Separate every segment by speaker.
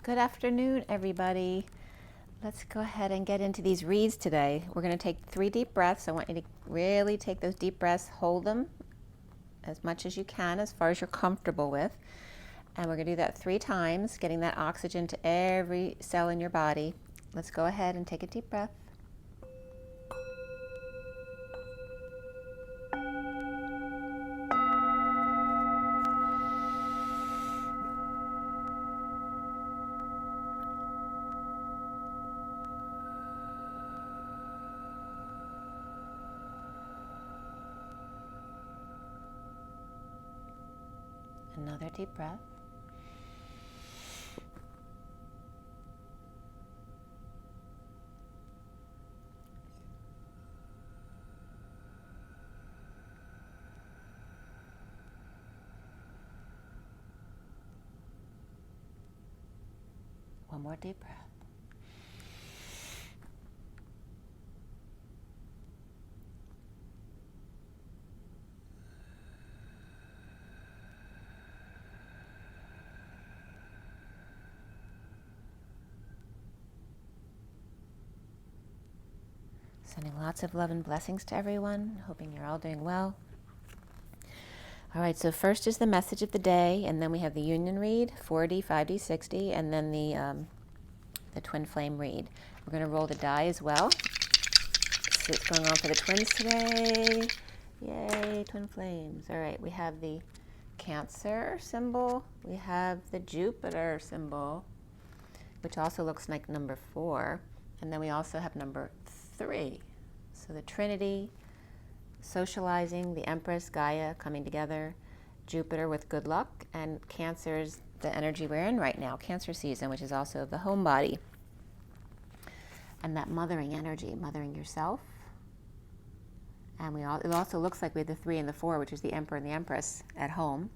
Speaker 1: Good afternoon, everybody. Let's go ahead and get into these reads today. We're going to take 3 deep breaths. I want you to really take those deep breaths, hold them as much as you can, as far as you're comfortable with. And we're going to do that 3 times, getting that oxygen to every cell in your body. Let's go ahead and take a deep breath. Another deep breath. One more deep breath. Sending lots of love and blessings to everyone, hoping you're all doing well. All right, so first is the message of the day, and then we have the union read, 4D, 5D, 6D, and then the twin flame read. We're going to roll the die as well. See what's going on for the twins today. Yay, twin flames. All right, we have the Cancer symbol. We have the Jupiter symbol, which also looks like number 4. And then we also have number 3. So the Trinity, socializing, the Empress, Gaia coming together, Jupiter with good luck, and Cancer's the energy we're in right now, Cancer season, which is also the home body. And that mothering energy, mothering yourself. And it also looks like we have the 3 and the 4, which is the Emperor and the Empress at home.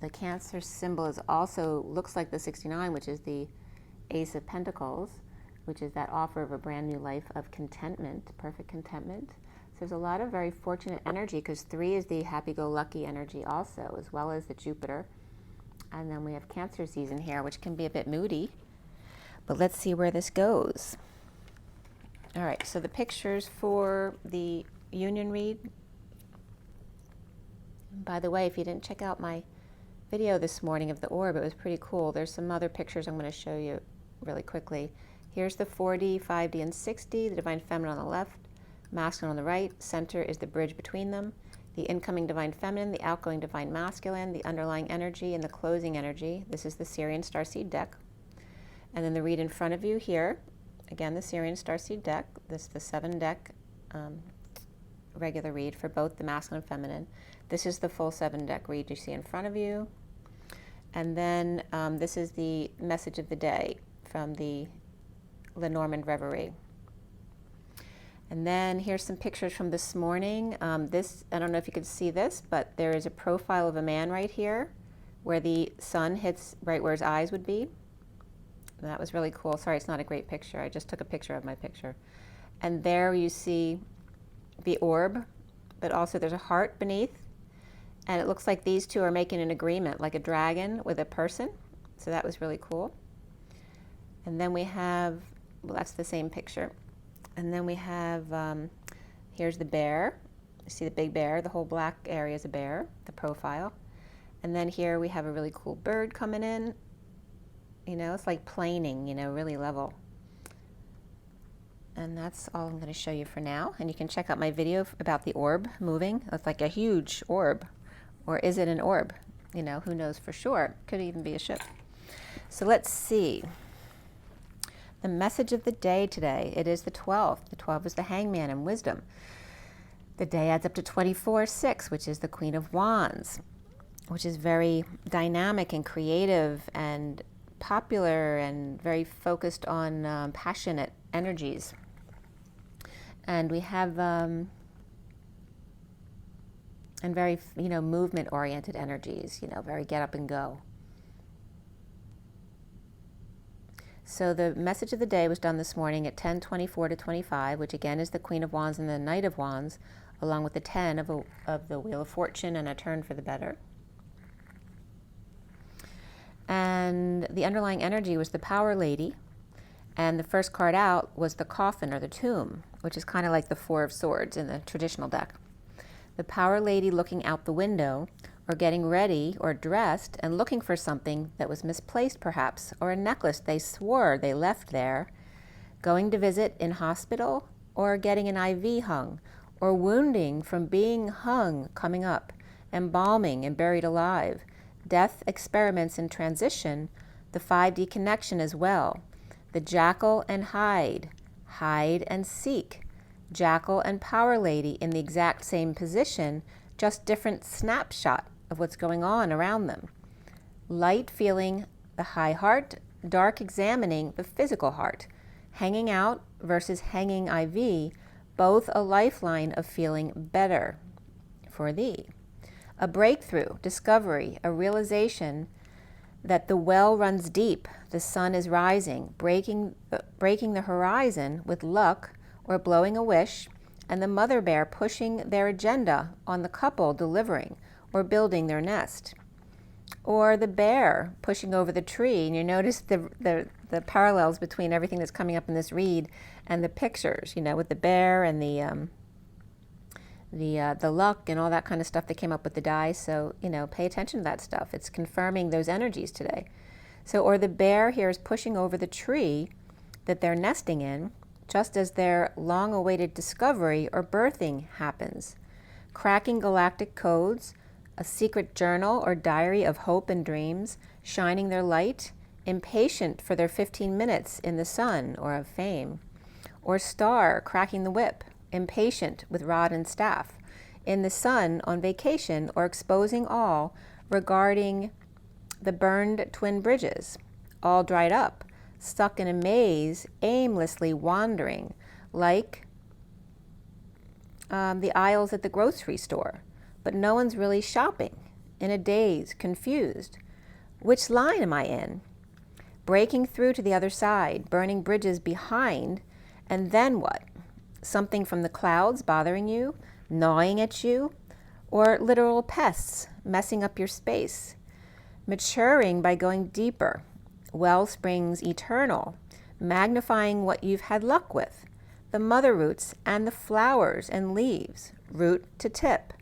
Speaker 1: The Cancer symbol looks like the 69, which is the Ace of Pentacles, which is that offer of a brand new life of contentment, perfect contentment. So there's a lot of very fortunate energy, because 3 is the happy-go-lucky energy also, as well as the Jupiter. And then we have Cancer season here, which can be a bit moody. But let's see where this goes. All right, so the pictures for the union read. By the way, if you didn't check out my video this morning of the orb, it was pretty cool. There's some other pictures I'm going to show you really quickly. Here's the 4D, 5D, and 6D, the Divine Feminine on the left, Masculine on the right. Center is the bridge between them. The incoming Divine Feminine, the outgoing Divine Masculine, the underlying energy, and the closing energy. This is the Syrian Starseed deck. And then the read in front of you here, again, the Syrian Starseed deck. This is the 7-deck regular read for both the Masculine and Feminine. This is the full 7-deck read you see in front of you. And then this is the message of the day from the Lenormand Reverie. And then here's some pictures from this morning. I don't know if you can see this, but there is a profile of a man right here where the sun hits right where his eyes would be. And that was really cool. Sorry, it's not a great picture. I just took a picture of my picture. And there you see the orb, but also there's a heart beneath. And it looks like these two are making an agreement, like a dragon with a person. So that was really cool. And then we have, well, that's the same picture. And then we have, here's the bear. You see the big bear, the whole black area is a bear, the profile. And then here we have a really cool bird coming in. You know, it's like planing, you know, really level. And that's all I'm going to show you for now. And you can check out my video about the orb moving. It's like a huge orb. Or is it an orb? You know, who knows for sure. Could even be a ship. So let's see. The message of the day today, it is the 12th. The 12 is the Hangman and wisdom. The day adds up to 24/6, which is the Queen of Wands, which is very dynamic and creative and popular and very focused on passionate energies. And we have, and very, you know, movement-oriented energies, you know, very get up and go. So the message of the day was done this morning at 10:24 to 25, which again is the Queen of Wands and the Knight of Wands, along with the 10 of the Wheel of Fortune and a turn for the better. And the underlying energy was the Power Lady. And the first card out was the Coffin or the Tomb, which is kind of like the Four of Swords in the traditional deck. The Power Lady looking out the window, or getting ready or dressed and looking for something that was misplaced perhaps, or a necklace they swore they left there, going to visit in hospital, or getting an IV hung, or wounding from being hung coming up, embalming and buried alive, death experiments in transition, the 5D connection as well, the Jackal and hide and seek, Jackal and Power Lady in the exact same position, just different snapshot of what's going on around them. Light feeling the high heart, dark examining the physical heart, hanging out versus hanging IV, both a lifeline of feeling better for thee. A breakthrough, discovery, a realization that the well runs deep, the sun is rising, breaking the horizon with luck or blowing a wish, and the mother bear pushing their agenda on the couple delivering or building their nest. Or the bear pushing over the tree, and you notice the parallels between everything that's coming up in this read and the pictures, with the bear and the luck and all that kind of stuff that came up with the dice. So, pay attention to that stuff. It's confirming those energies today. So, or the bear here is pushing over the tree that they're nesting in, just as their long-awaited discovery or birthing happens. Cracking galactic codes, a secret journal or diary of hope and dreams, shining their light, impatient for their 15 minutes in the sun or of fame. Or star cracking the whip, impatient with rod and staff, in the sun on vacation or exposing all regarding the burned twin bridges, all dried up, stuck in a maze, aimlessly wandering, like the aisles at the grocery store, but no one's really shopping, in a daze, confused. Which line am I in? Breaking through to the other side, burning bridges behind, and then what? Something from the clouds bothering you, gnawing at you, or literal pests messing up your space. Maturing by going deeper, well springs eternal, magnifying what you've had luck with, the mother roots and the flowers and leaves, root to tip,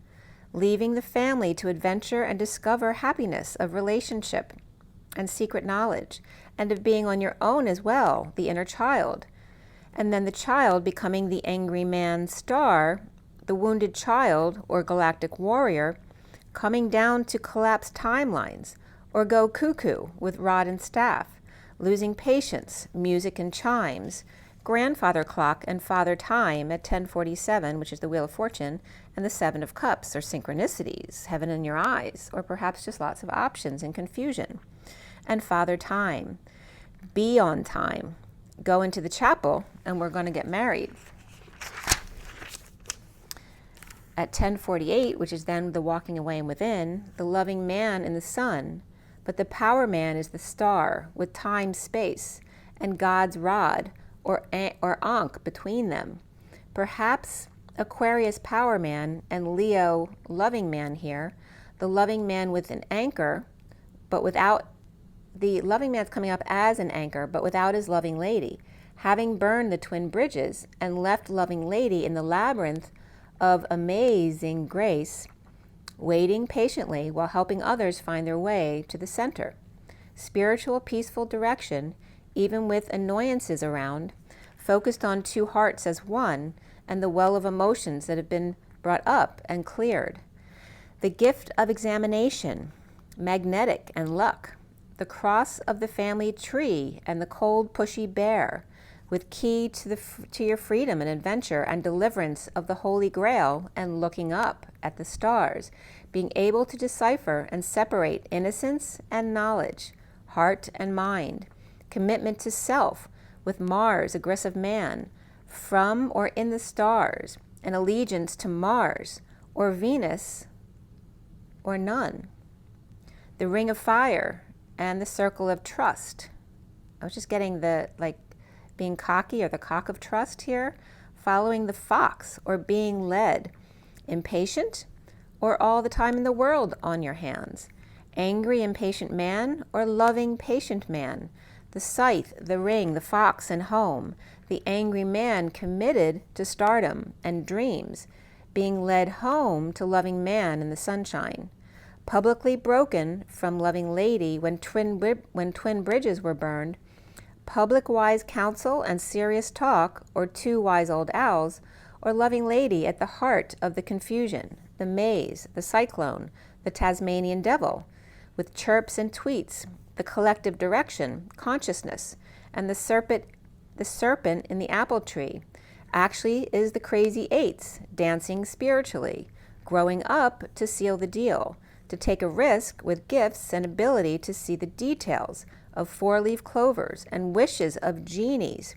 Speaker 1: leaving the family to adventure and discover happiness of relationship and secret knowledge, and of being on your own as well, the inner child. And then the child becoming the angry man star, the wounded child or galactic warrior, coming down to collapse timelines, or go cuckoo with rod and staff, losing patience, music and chimes, grandfather clock and father time at 10:47, which is the Wheel of Fortune, and the Seven of Cups, or synchronicities, heaven in your eyes, or perhaps just lots of options and confusion. And father time, be on time, go into the chapel, and we're going to get married. At 10:48, which is then the walking away and within, the loving man in the sun, but the power man is the star with time, space, and God's rod, or Ankh between them. Perhaps Aquarius power man and Leo loving man here, the loving man with an anchor, but without, the loving man's coming up as an anchor, but without his loving lady, having burned the twin bridges and left loving lady in the labyrinth of amazing grace, waiting patiently while helping others find their way to the center. Spiritual, peaceful direction, even with annoyances around, focused on two hearts as one, and the well of emotions that have been brought up and cleared. The gift of examination, magnetic and luck, the cross of the family tree and the cold pushy bear, with key to your freedom and adventure and deliverance of the Holy Grail, and looking up at the stars, being able to decipher and separate innocence and knowledge, heart and mind, commitment to self with Mars, aggressive man, from or in the stars, an allegiance to Mars or Venus or none. The ring of fire and the circle of trust. I was just getting the, being cocky, or the cock of trust here, following the fox or being led, impatient or all the time in the world on your hands, Angry, impatient man or loving, patient man? The scythe, the ring, the fox, and home. The angry man committed to stardom and dreams, being led home to loving man in the sunshine. Publicly broken from loving lady when twin bridges were burned. Public wise counsel and serious talk, or two wise old owls, or loving lady at the heart of the confusion, the maze, the cyclone, the Tasmanian devil, with chirps and tweets, the collective direction, consciousness, and the serpent in the apple tree actually is the crazy eights dancing spiritually, growing up to seal the deal, to take a risk with gifts and ability to see the details of four-leaf clovers and wishes of genies,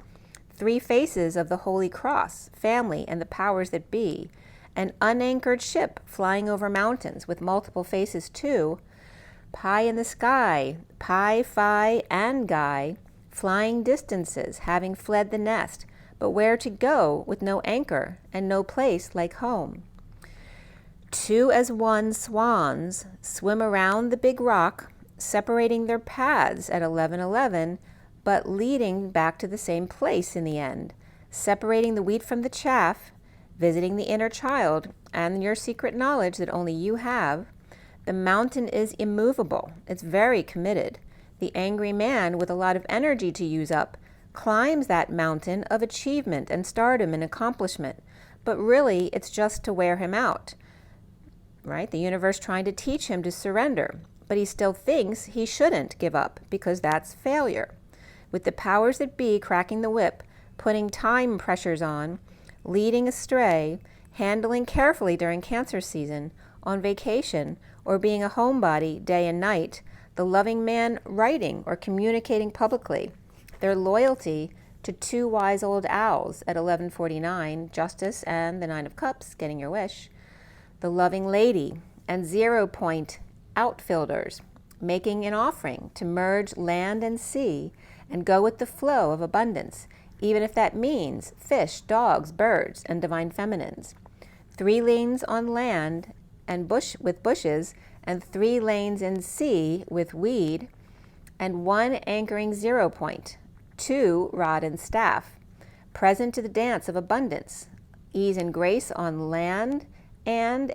Speaker 1: three faces of the Holy Cross, family, and the powers that be, an unanchored ship flying over mountains with multiple faces too, pie in the sky, pi, phi, and guy, flying distances, having fled the nest, but where to go with no anchor and no place like home. Two as one swans swim around the big rock, separating their paths at 11:11, but leading back to the same place in the end, separating the wheat from the chaff, visiting the inner child and your secret knowledge that only you have. The mountain is immovable. It's very committed. The angry man with a lot of energy to use up climbs that mountain of achievement and stardom and accomplishment, but really it's just to wear him out, right? The universe trying to teach him to surrender, but he still thinks he shouldn't give up because that's failure. With the powers that be cracking the whip, putting time pressures on, leading astray, handling carefully during cancer season, on vacation, or being a homebody day and night, the loving man writing or communicating publicly, their loyalty to two wise old owls at 11:49, justice and the 9 of cups, getting your wish, the loving lady and 0 point outfielders, making an offering to merge land and sea and go with the flow of abundance, even if that means fish, dogs, birds, and divine feminines. 3 lanes on land and bushes, and 3 lanes in sea with weed, and 1 anchoring 0 point, 2 rod and staff, present to the dance of abundance, ease and grace on land, and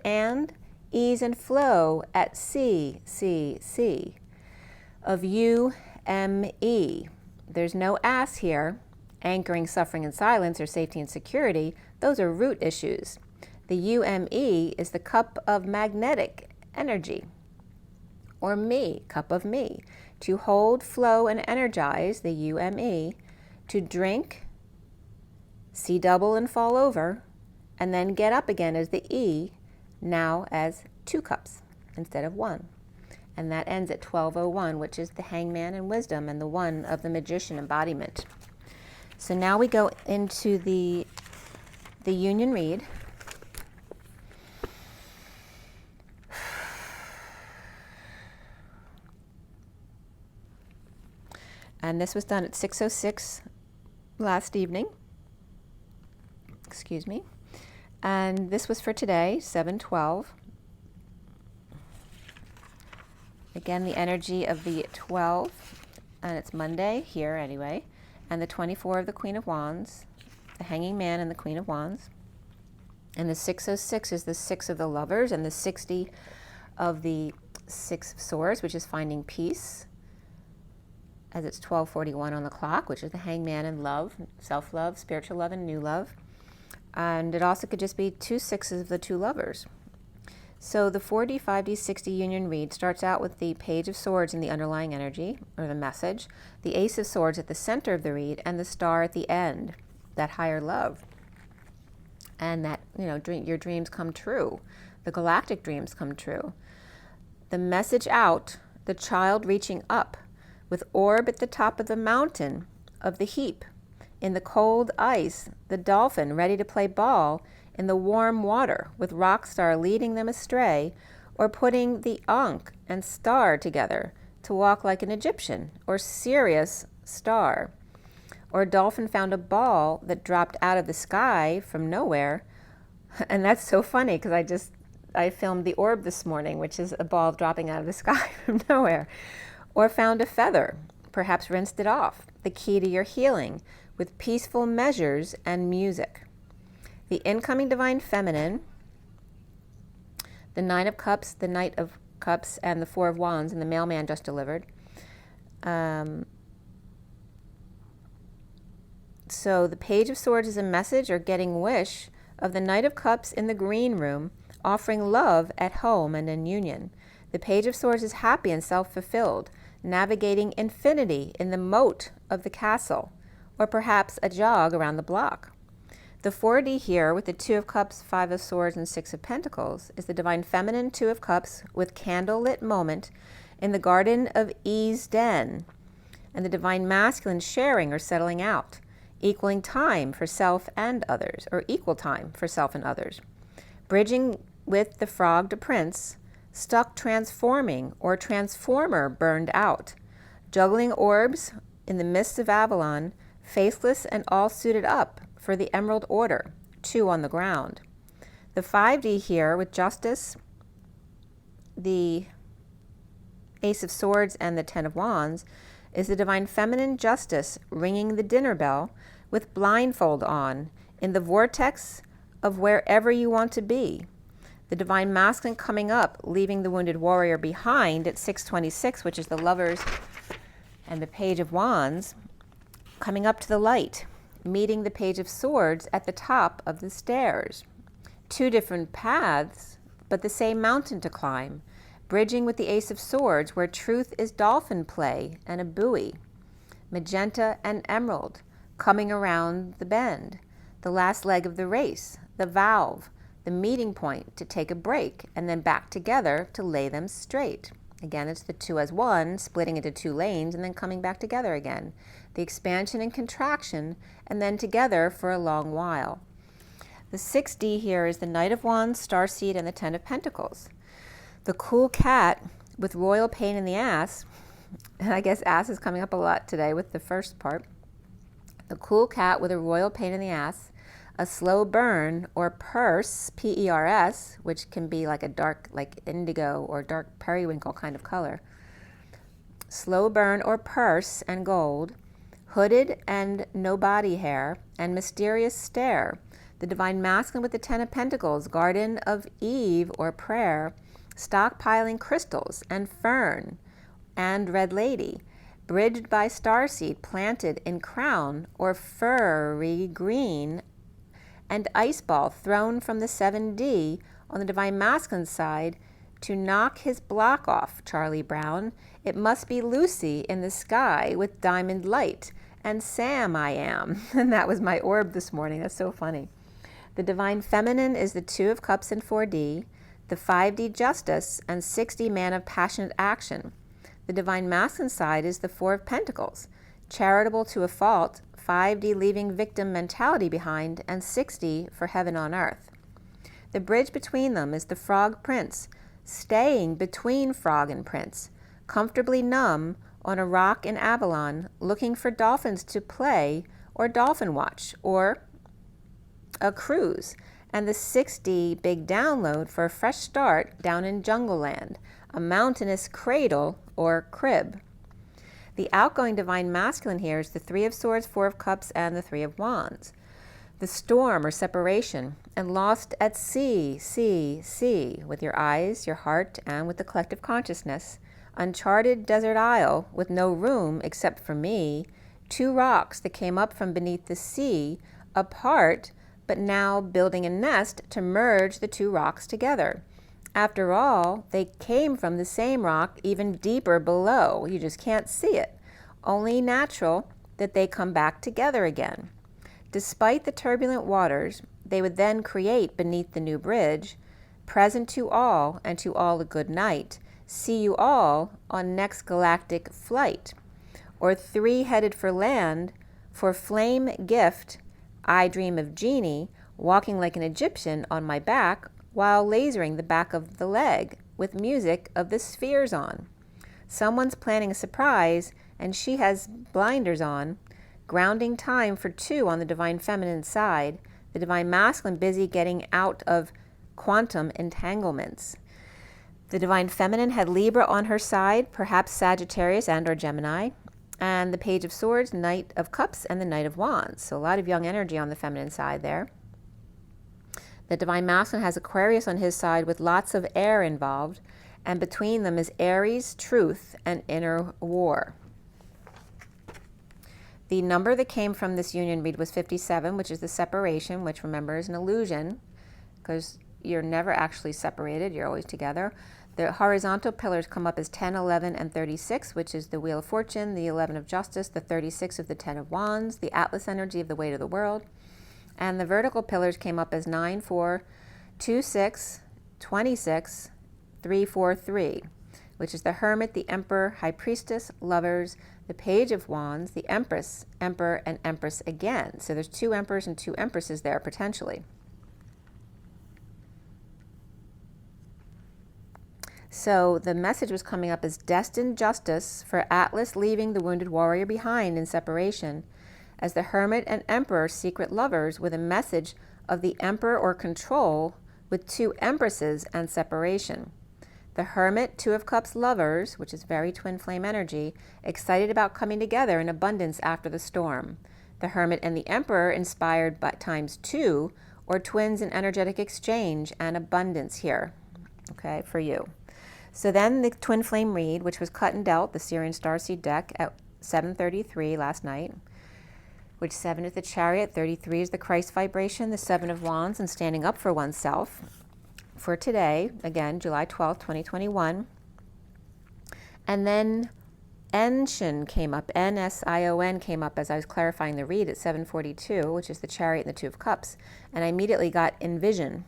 Speaker 1: ease and flow at sea, of UME. There's no ass here, anchoring suffering and silence or safety and security. Those are root issues. The UME is the cup of magnetic energy, or me, cup of me, to hold, flow, and energize, the UME, to drink, see double and fall over, and then get up again as the E, now as 2 cups instead of 1. And that ends at 12:01, which is the hangman and wisdom and the 1 of the magician embodiment. So now we go into the union read. And this was done at 6:06 last evening. Excuse me. And this was for today, 7/12. Again, the energy of the 12, and it's Monday here anyway, and the 24 of the Queen of Wands, the Hanging Man and the Queen of Wands. And the 6:06 is the 6 of the Lovers, and the 60 of the 6 of Swords, which is finding peace, as it's 12:41 on the clock, which is the Hangman and love, self-love, spiritual love, and new love. And it also could just be 2 6s of the 2 lovers. So the 4D, 5D, 60 union read starts out with the Page of Swords in the underlying energy, or the message, the Ace of Swords at the center of the read, and the star at the end, that higher love. And that, your dreams come true. The galactic dreams come true. The message out, the child reaching up, with orb at the top of the mountain of the heap, in the cold ice, the dolphin ready to play ball in the warm water, with rock star leading them astray, or putting the Ankh and star together to walk like an Egyptian, or Sirius star. Or dolphin found a ball that dropped out of the sky from nowhere. And that's so funny because I just I filmed the orb this morning, which is a ball dropping out of the sky from nowhere. Or found a feather, perhaps rinsed it off. The key to your healing with peaceful measures and music. The incoming divine feminine, the Nine of Cups, the Knight of Cups, and the Four of Wands, and the mailman just delivered. So the Page of Swords is a message or getting wish of the Knight of Cups in the green room, offering love at home and in union. The Page of Swords is happy and self-fulfilled, navigating infinity in the moat of the castle, or perhaps a jog around the block. The 4D here with the Two of Cups, Five of Swords, and Six of Pentacles is the Divine Feminine Two of Cups with candlelit moment in the Garden of Ease Den, and the Divine Masculine sharing or settling out, equaling time for self and others, or equal time for self and others. Bridging with the Frogged Prince, stuck transforming or transformer burned out, juggling orbs in the mists of Avalon, faceless and all suited up for the Emerald Order, 2 on the ground. The 5D here with Justice, the Ace of Swords, and the Ten of Wands is the Divine Feminine Justice ringing the dinner bell with blindfold on in the vortex of wherever you want to be. The Divine Masculine coming up, leaving the Wounded Warrior behind at 626, which is the Lovers, and the Page of Wands coming up to the light, meeting the Page of Swords at the top of the stairs. 2 different paths, but the same mountain to climb, bridging with the Ace of Swords where truth is dolphin play and a buoy. Magenta and emerald coming around the bend, the last leg of the race, the valve, the meeting point to take a break and then back together to lay them straight. Again, it's the 2 as 1, splitting into 2 lanes and then coming back together again. The expansion and contraction, and then together for a long while. The 6D here is the Knight of Wands, Starseed, and the 10 of Pentacles. The cool cat with royal pain in the ass, and I guess ass is coming up a lot today with the first part. The cool cat with a royal pain in the ass, a slow burn or purse, P-E-R-S, which can be like a dark, like indigo or dark periwinkle kind of color. Slow burn or purse and gold, hooded and no body hair, and mysterious stare. The Divine Masculine with the 10 of Pentacles, Garden of Eve or prayer, stockpiling crystals and fern and Red Lady, bridged by starseed planted in crown or furry green, and ice ball thrown from the 7D on the Divine Masculine side to knock his block off, Charlie Brown. It must be Lucy in the sky with diamond light, and Sam I am. And that was my orb this morning. That's so funny. The Divine Feminine is the 2 of Cups in 4D, the 5D Justice, and 6D Man of Passionate Action. The Divine Masculine side is the 4 of Pentacles, charitable to a fault, 5D leaving victim mentality behind, and 6D for heaven on earth. The bridge between them is the Frog Prince, staying between Frog and Prince, comfortably numb on a rock in Avalon, looking for dolphins to play or dolphin watch or a cruise, and the 6D big download for a fresh start down in Jungle Land, a mountainous cradle or crib. The outgoing Divine Masculine here is the 3 of Swords, 4 of Cups, and the 3 of Wands. The storm or separation, and lost at sea, with your eyes, your heart, and with the collective consciousness. Uncharted desert isle with no room except for me. 2 rocks that came up from beneath the sea, apart, but now building a nest to merge the 2 rocks together. After all, they came from the same rock even deeper below. You just can't see it. Only natural that they come back together again. Despite the turbulent waters, they would then create beneath the new bridge, present to all and to all a good night. See you all on next galactic flight. Or 3 headed for land, for flame gift, I dream of Genie, walking like an Egyptian on my back, while lasering the back of the leg with music of the spheres on. Someone's planning a surprise and she has blinders on. Grounding time for 2 on the Divine Feminine side. The Divine Masculine busy getting out of quantum entanglements. The Divine Feminine had Libra on her side, perhaps Sagittarius and or Gemini, and the Page of Swords, Knight of Cups, and the Knight of Wands. So a lot of young energy on the feminine side there. The Divine Masculine has Aquarius on his side with lots of air involved, and between them is Aries, truth, and inner war. The number that came from this union read was 57, which is the separation, which remember is an illusion because you're never actually separated, you're always together. The horizontal pillars come up as 10, 11, and 36, which is the Wheel of Fortune, the 11 of Justice, the 36 of the 10 of Wands, the Atlas energy of the weight of the world. And the vertical pillars came up as 9, 4, 2, 6, 26, 3, 4, 3, which is the Hermit, the Emperor, High Priestess, Lovers, the Page of Wands, the Empress, Emperor, and Empress again. So there's 2 Emperors and 2 Empresses there potentially. So the message was coming up as destined justice for Atlas leaving the wounded warrior behind in separation, as the Hermit and Emperor, secret lovers, with a message of the Emperor or control with 2 Empresses and separation. The Hermit, 2 of Cups, lovers, which is very twin flame energy, excited about coming together in abundance after the storm. The Hermit and the Emperor inspired by ×2, or twins in energetic exchange and abundance here, okay, for you. So then the twin flame read, which was cut and dealt, the Syrian Starseed deck at 7:33 last night, which 7 is the Chariot, 33 is the Christ vibration, the 7 of Wands, and standing up for oneself. For today, again, July 12th, 2021. And then Ension came up, N-S-I-O-N came up as I was clarifying the read at 7:42, which is the Chariot and the 2 of Cups. And I immediately got Envision.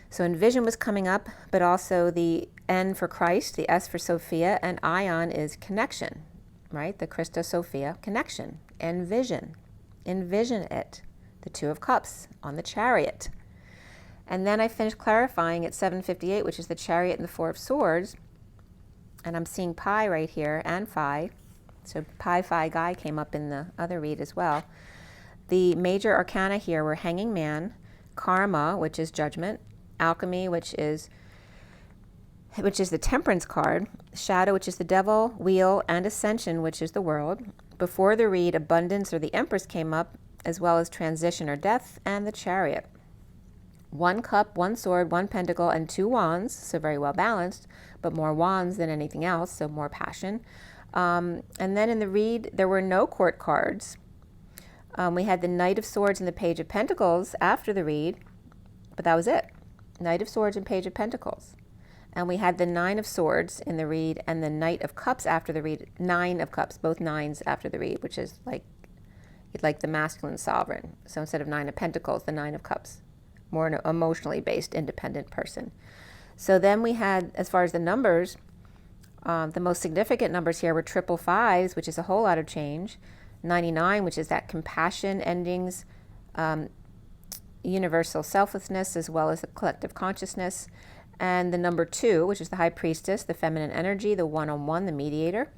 Speaker 1: So Envision was coming up, but also the N for Christ, the S for Sophia, and Ion is connection, right? The Christos Sophia connection. Envision. Envision it. The 2 of Cups on the Chariot. And then I finished clarifying at 7:58, which is the Chariot and the 4 of Swords. And I'm seeing Pi right here and Phi. So Pi, Phi, Guy came up in the other read as well. The major arcana here were Hanging Man, Karma, which is judgment, Alchemy, which is the Temperance card, Shadow, which is the Devil, Wheel, and Ascension, which is the World. Before the read, Abundance or the Empress came up, as well as Transition or Death, and the Chariot. 1 cup, 1 sword, 1 pentacle, and 2 wands, so very well balanced, but more wands than anything else, so more passion. And then in the read, there were no court cards. We had the Knight of Swords and the Page of Pentacles after the read, but that was it. Knight of Swords and Page of Pentacles. And we had the 9 of Swords in the read and the Knight of Cups after the read, 9 of Cups, both 9s after the read, which is like the masculine sovereign. So instead of 9 of Pentacles, the 9 of Cups, more an emotionally based, independent person. So then we had, as far as the numbers, the most significant numbers here were 555s, which is a whole lot of change, 99, which is that compassion, endings, universal selflessness, as well as the collective consciousness, and the number 2, which is the High Priestess, the feminine energy, the one-on-one, the mediator,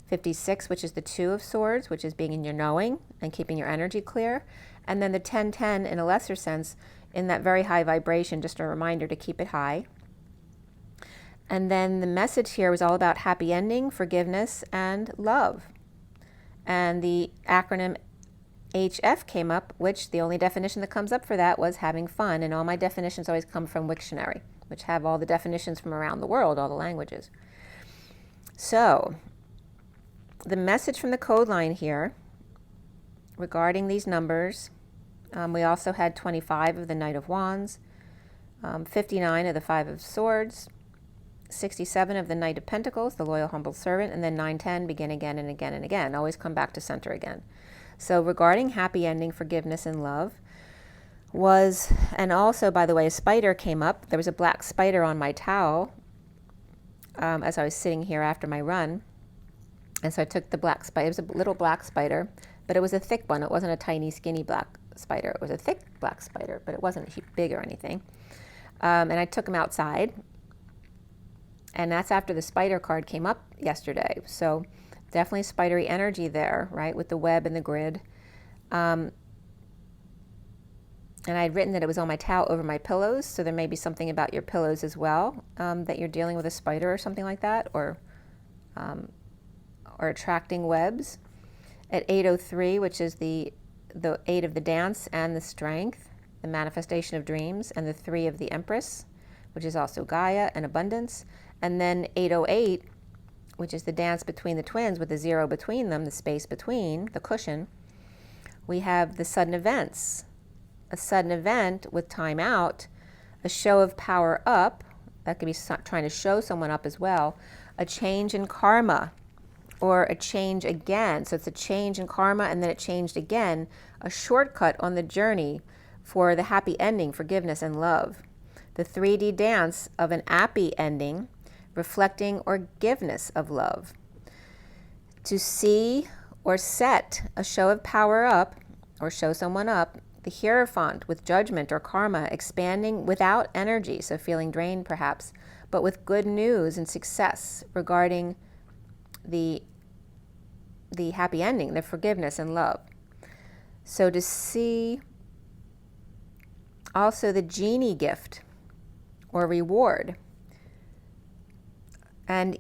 Speaker 1: 56, which is the 2 of Swords, which is being in your knowing and keeping your energy clear, and then the 1010 in a lesser sense, in that very high vibration, just a reminder to keep it high. And then the message here was all about happy ending, forgiveness, and love. And the acronym HF came up, which the only definition that comes up for that was having fun. And all my definitions always come from Wiktionary, which have all the definitions from around the world, all the languages. So the message from the code line here regarding these numbers, we also had 25 of the Knight of Wands, 59 of the 5 of Swords, 67 of the Knight of Pentacles, the loyal humble servant, and then 910, begin again and again and again. Always come back to center again. So regarding happy ending, forgiveness, and love was, and also, by the way, a spider came up. There was a black spider on my towel as I was sitting here after my run. And so I took the black spider. It was a little black spider, but it was a thick one. It wasn't a tiny, skinny black spider. It was a thick black spider, but it wasn't big or anything. And I took him outside. And that's after the spider card came up yesterday. So definitely spidery energy there, right, with the web and the grid. And I had written that it was on my towel over my pillows, so there may be something about your pillows as well, that you're dealing with a spider or something like that, or attracting webs. At 8:03, which is the 8 of the dance and the strength, the manifestation of dreams, and the 3 of the Empress, which is also Gaia and abundance. And then 8:08, which is the dance between the twins with the 0 between them, the space between, the cushion. We have the sudden events. A sudden event with time out, a show of power up, that could be trying to show someone up as well, a change in karma, or a change again. So it's a change in karma and then it changed again, a shortcut on the journey for the happy ending, forgiveness and love. The 3D dance of an happy ending, reflecting forgiveness of love. To see or set a show of power up, or show someone up, the Hierophant with judgment or karma, expanding without energy, so feeling drained perhaps, but with good news and success regarding the happy ending, the forgiveness and love. So to see also the genie gift or reward, and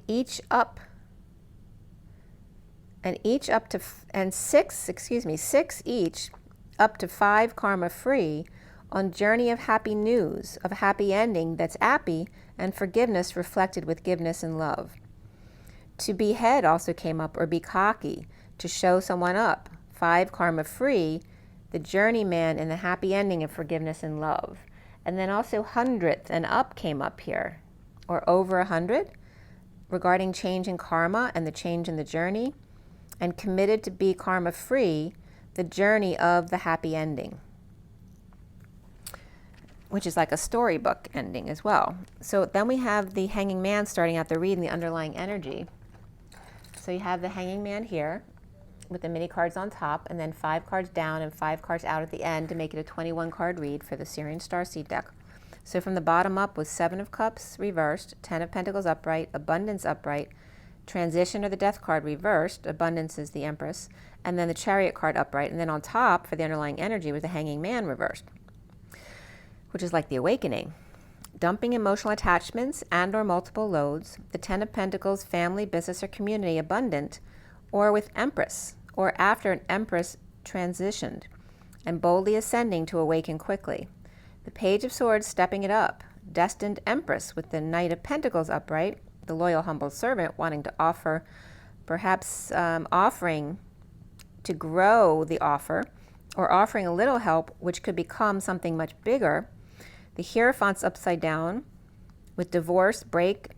Speaker 1: six each up to 5 karma free on journey of happy news, of happy ending that's happy, and forgiveness reflected with giveness and love. To behead also came up, or be cocky, to show someone up, 5 karma free, the journeyman and the happy ending of forgiveness and love. And then also 100th and up came up here, or over 100, regarding change in karma and the change in the journey, and committed to be karma free, the journey of the happy ending, which is like a storybook ending as well. So then we have the Hanging Man starting out the read and the underlying energy. So you have the Hanging Man here with the mini cards on top, and then 5 cards down and 5 cards out at the end to make it a 21 card read for the Syrian Starseed deck. So from the bottom up was 7 of Cups reversed, 10 of Pentacles upright, Abundance upright, Transition or the Death card reversed, Abundance is the Empress, and then the Chariot card upright, and then on top for the underlying energy was the Hanging Man reversed, which is like the awakening. Dumping emotional attachments and or multiple loads, the 10 of Pentacles, family, business, or community abundant, or with Empress, or after an Empress transitioned, and boldly ascending to awaken quickly. The Page of Swords stepping it up, destined Empress with the Knight of Pentacles upright, the loyal, humble servant wanting to offer, perhaps offering to grow the offer, or offering a little help, which could become something much bigger. The Hierophant's upside down with divorce, break,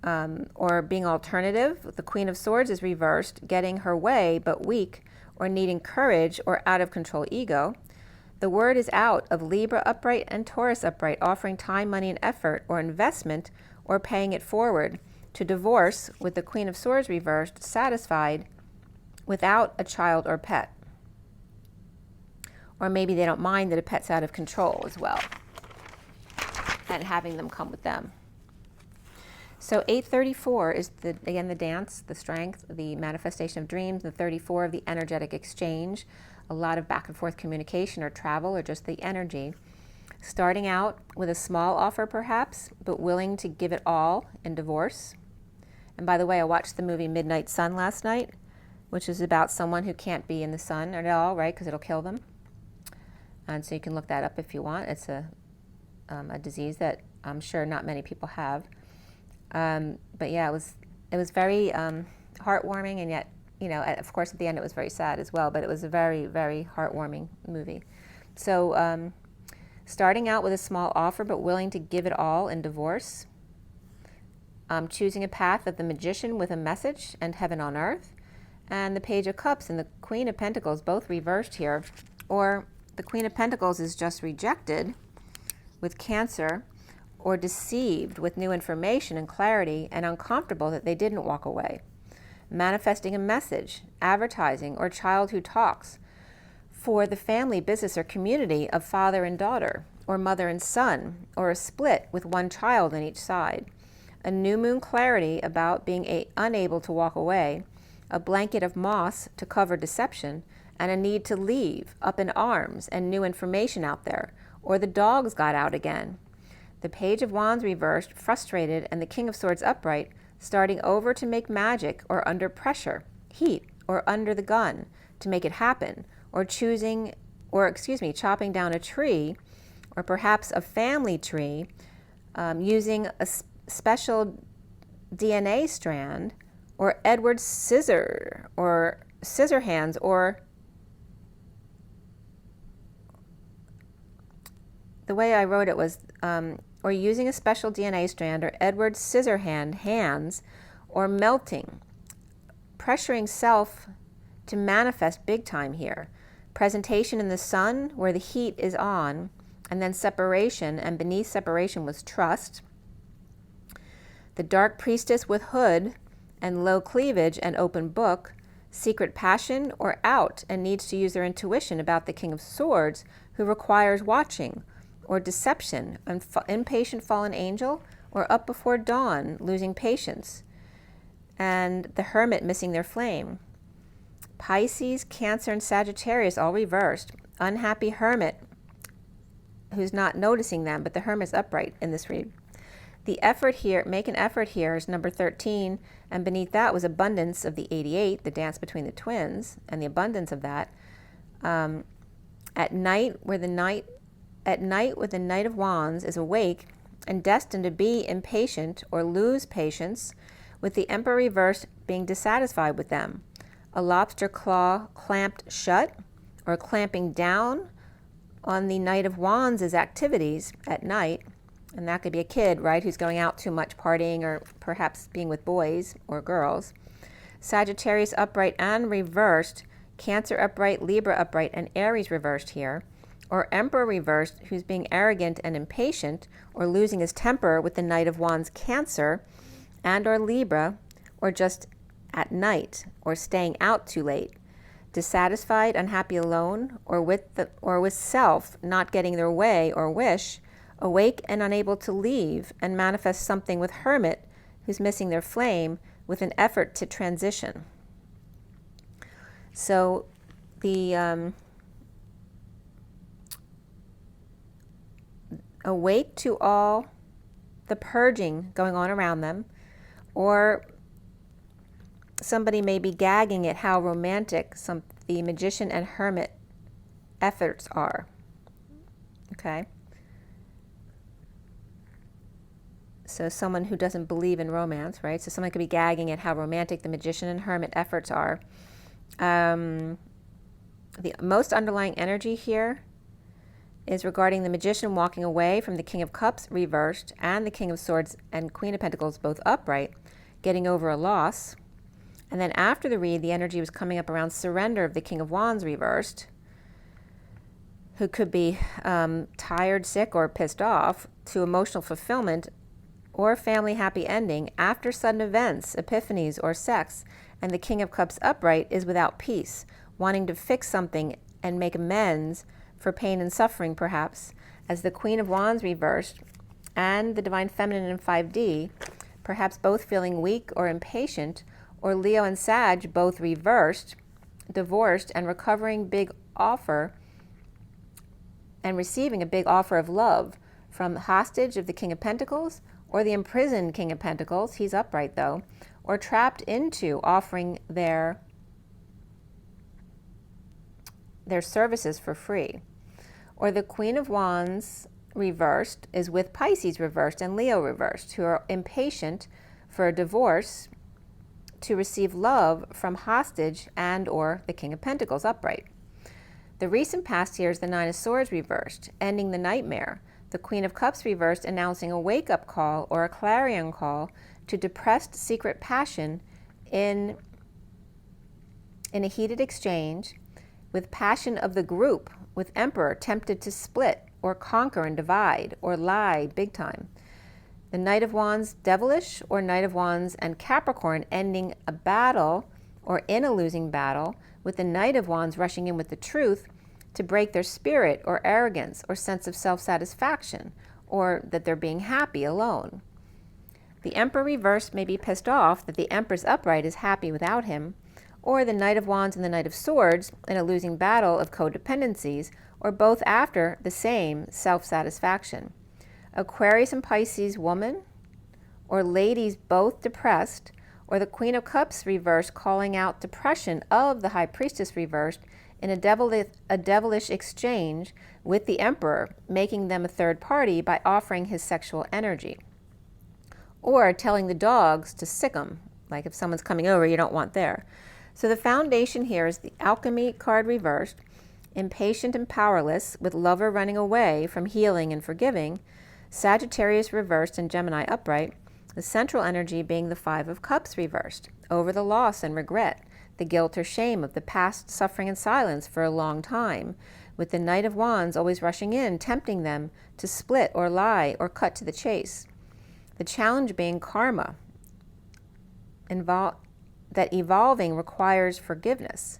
Speaker 1: or being alternative. The Queen of Swords is reversed, getting her way but weak, or needing courage or out of control ego. The word is out of Libra upright and Taurus upright, offering time, money, and effort, or investment, or paying it forward. To divorce with the Queen of Swords reversed, satisfied without a child or pet. Or maybe they don't mind that a pet's out of control as well, and having them come with them. So 834 is, again, the dance, the strength, the manifestation of dreams, the 34 of the energetic exchange, a lot of back and forth communication or travel or just the energy. Starting out with a small offer perhaps, but willing to give it all in divorce. And by the way, I watched the movie Midnight Sun last night, which is about someone who can't be in the sun at all, right, because it'll kill them. And so you can look that up if you want. It's a disease that I'm sure not many people have. But yeah, it was very heartwarming, and yet, you know, of course at the end it was very sad as well, but it was a very, very heartwarming movie. So starting out with a small offer, but willing to give it all in divorce. Choosing a path of the Magician with a message and heaven on earth. And the Page of Cups and the Queen of Pentacles, both reversed here. Or the Queen of Pentacles is just rejected with Cancer, or deceived with new information and clarity, and uncomfortable that they didn't walk away. Manifesting a message, advertising, or child who talks. For the family, business, or community of father and daughter, or mother and son, or a split with one child on each side. A new moon clarity about being unable to walk away, a blanket of moss to cover deception, and a need to leave, up in arms, and new information out there, or the dogs got out again. The Page of Wands reversed, frustrated, and the King of Swords upright, starting over to make magic, or under pressure, heat, or under the gun to make it happen, or chopping down a tree, or perhaps a family tree, using a special DNA strand, or Edward scissor, or scissor hands, or the way I wrote it was, or using a special DNA strand, or Edward Scissorhand hands, or melting, pressuring self to manifest big time here. Presentation in the sun, where the heat is on, and then separation, and beneath separation was trust. The Dark Priestess with hood, and low cleavage, and open book, secret passion, or out, and needs to use their intuition about the King of Swords, who requires watching, or deception, an impatient fallen angel, or up before dawn, losing patience, and the Hermit missing their flame. Pisces, Cancer, and Sagittarius all reversed. Unhappy Hermit who's not noticing them, but the Hermit's upright in this read. The effort here, make an effort here, is number 13, and beneath that was abundance of the 88, the dance between the twins, and the abundance of that. At night, where the Knight of Wands is awake and destined to be impatient or lose patience, with the Emperor reversed being dissatisfied with them. A lobster claw clamped shut, or clamping down on the Knight of Wands' activities at night, and that could be a kid, right, who's going out too much partying, or perhaps being with boys or girls. Sagittarius upright and reversed, Cancer upright, Libra upright, and Aries reversed here. Or Emperor reversed, who's being arrogant and impatient, or losing his temper with the Knight of Wands Cancer, and or Libra, or just at night, or staying out too late. Dissatisfied, unhappy alone, or with self not getting their way or wish, awake and unable to leave, and manifest something with Hermit, who's missing their flame, with an effort to transition. So the awake to all the purging going on around them, or somebody may be gagging at how romantic the Magician and Hermit efforts are. Okay? So someone who doesn't believe in romance, right? So someone could be gagging at how romantic the Magician and Hermit efforts are. The most underlying energy here is regarding the Magician walking away from the King of Cups reversed, and the King of Swords and Queen of Pentacles both upright, getting over a loss. And then after the read, the energy was coming up around surrender of the King of Wands reversed, who could be tired, sick, or pissed off, to emotional fulfillment or family happy ending after sudden events, epiphanies, or sex. And the King of Cups upright is without peace, wanting to fix something and make amends for pain and suffering, perhaps, as the Queen of Wands reversed and the Divine Feminine in 5D, perhaps both feeling weak or impatient, or Leo and Sag both reversed, divorced, and recovering big offer and receiving a big offer of love from the hostage of the King of Pentacles, or the imprisoned King of Pentacles, he's upright though, or trapped into offering their services for free. Or the Queen of Wands reversed is with Pisces reversed and Leo reversed, who are impatient for a divorce to receive love from hostage and or the King of Pentacles upright. The recent past here is the Nine of Swords reversed, ending the nightmare. The Queen of Cups reversed, announcing a wake-up call or a clarion call to depressed secret passion in a heated exchange, with passion of the group, with Emperor tempted to split or conquer and divide or lie big time. The Knight of Wands devilish, or Knight of Wands and Capricorn ending a battle or in a losing battle, with the Knight of Wands rushing in with the truth to break their spirit or arrogance or sense of self-satisfaction, or that they're being happy alone. The Emperor reversed may be pissed off that the Empress upright is happy without him, or the Knight of Wands and the Knight of Swords in a losing battle of codependencies, or both after the same self-satisfaction. Aquarius and Pisces woman, or ladies both depressed, or the Queen of Cups reversed calling out depression of the High Priestess reversed in a devilish exchange with the Emperor, making them a third party by offering his sexual energy. Or telling the dogs to sick them, like if someone's coming over you don't want there. So the foundation here is the Alchemy card reversed, impatient and powerless, with lover running away from healing and forgiving, Sagittarius reversed and Gemini upright, the central energy being the Five of Cups reversed, over the loss and regret, the guilt or shame of the past suffering and silence for a long time, with the Knight of Wands always rushing in, tempting them to split or lie or cut to the chase. The challenge being karma, that evolving requires forgiveness,